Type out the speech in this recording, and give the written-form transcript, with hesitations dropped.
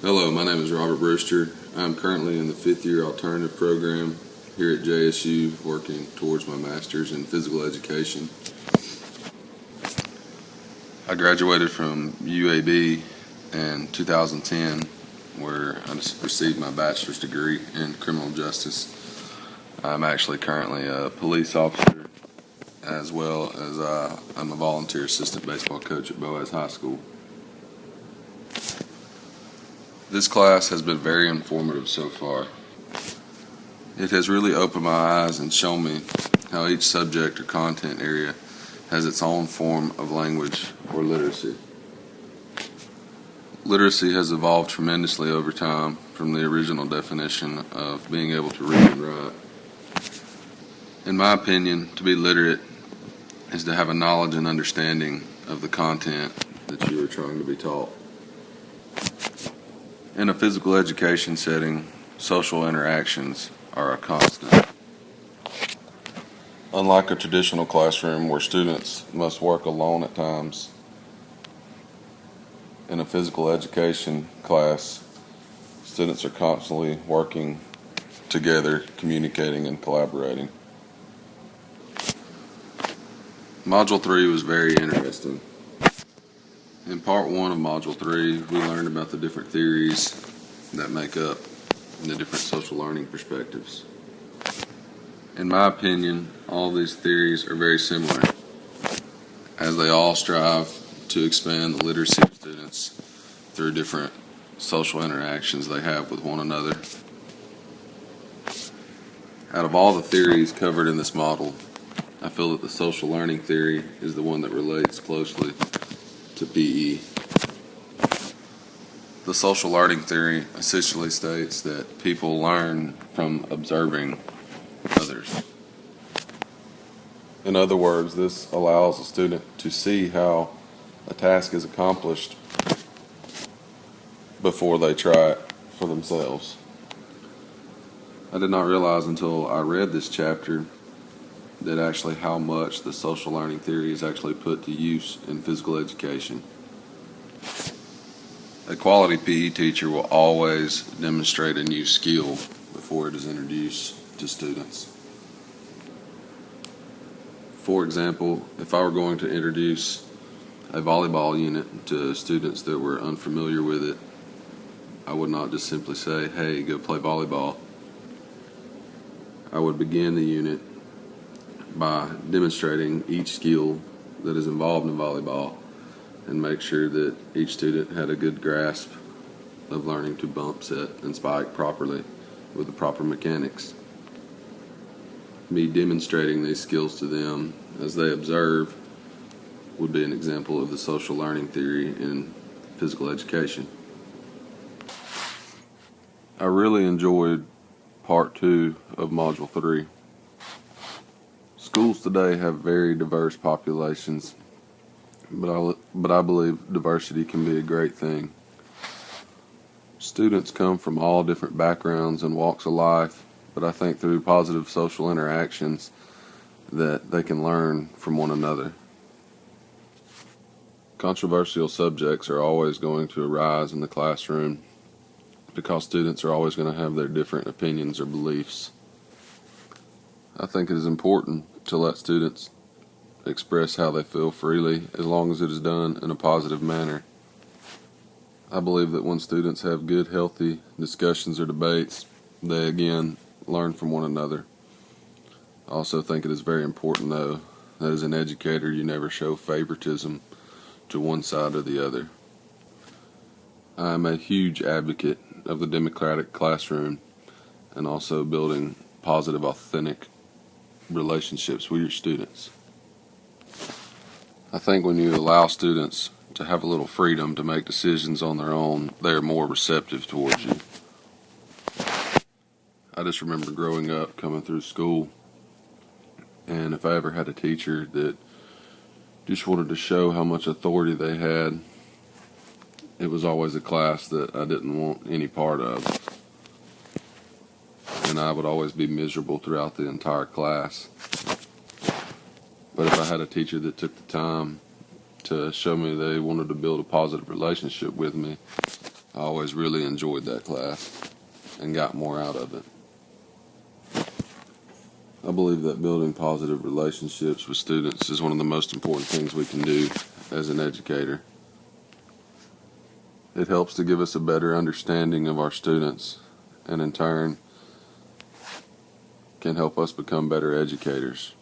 Hello, my name is Robert Brewster. I'm currently in the 5th year alternative program here at JSU, working towards my master's in physical education. I graduated from UAB in 2010, where I received my bachelor's degree in criminal justice. I'm actually currently a police officer, as well as I'm a volunteer assistant baseball coach at Boaz High School. This class has been very informative so far. It has really opened my eyes and shown me how each subject or content area has its own form of language or literacy. Literacy has evolved tremendously over time from the original definition of being able to read and write. In my opinion, to be literate is to have a knowledge and understanding of the content that you are trying to be taught. In a physical education setting, social interactions are a constant. Unlike a traditional classroom where students must work alone at times, in a physical education class, students are constantly working together, communicating, and collaborating. Module 3 was very interesting. In part 1 of Module 3, we learned about the different theories that make up the different social learning perspectives. In my opinion, all these theories are very similar, as they all strive to expand the literacy of students through different social interactions they have with one another. Out of all the theories covered in this model, I feel that the social learning theory is the one that relates closely to PE. The social learning theory essentially states that people learn from observing others. In other words, this allows a student to see how a task is accomplished before they try it for themselves. I did not realize until I read this chapter that actually how much the social learning theory is actually put to use in physical education. A quality PE teacher will always demonstrate a new skill before it is introduced to students. For example, if I were going to introduce a volleyball unit to students that were unfamiliar with it, I would not just simply say, hey, go play volleyball. I would begin the unit by demonstrating each skill that is involved in volleyball and make sure that each student had a good grasp of learning to bump, set, and spike properly with the proper mechanics. Me demonstrating these skills to them as they observe would be an example of the social learning theory in physical education. I really enjoyed part 2 of Module 3. Schools today have very diverse populations, but I believe diversity can be a great thing. Students come from all different backgrounds and walks of life, but I think through positive social interactions that they can learn from one another. Controversial subjects are always going to arise in the classroom because students are always going to have their different opinions or beliefs. I think it is important to let students express how they feel freely as long as it is done in a positive manner. I believe that when students have good, healthy discussions or debates, they again learn from one another. I also think it is very important, though, that as an educator you never show favoritism to one side or the other. I am a huge advocate of the democratic classroom and also building positive, authentic relationships with your students. I think when you allow students to have a little freedom to make decisions on their own, they are more receptive towards you. I just remember growing up, coming through school, and if I ever had a teacher that just wanted to show how much authority they had, it was always a class that I didn't want any part of. And I would always be miserable throughout the entire class. But if I had a teacher that took the time to show me they wanted to build a positive relationship with me, I always really enjoyed that class and got more out of it. I believe that building positive relationships with students is one of the most important things we can do as an educator. It helps to give us a better understanding of our students, and in turn can help us become better educators.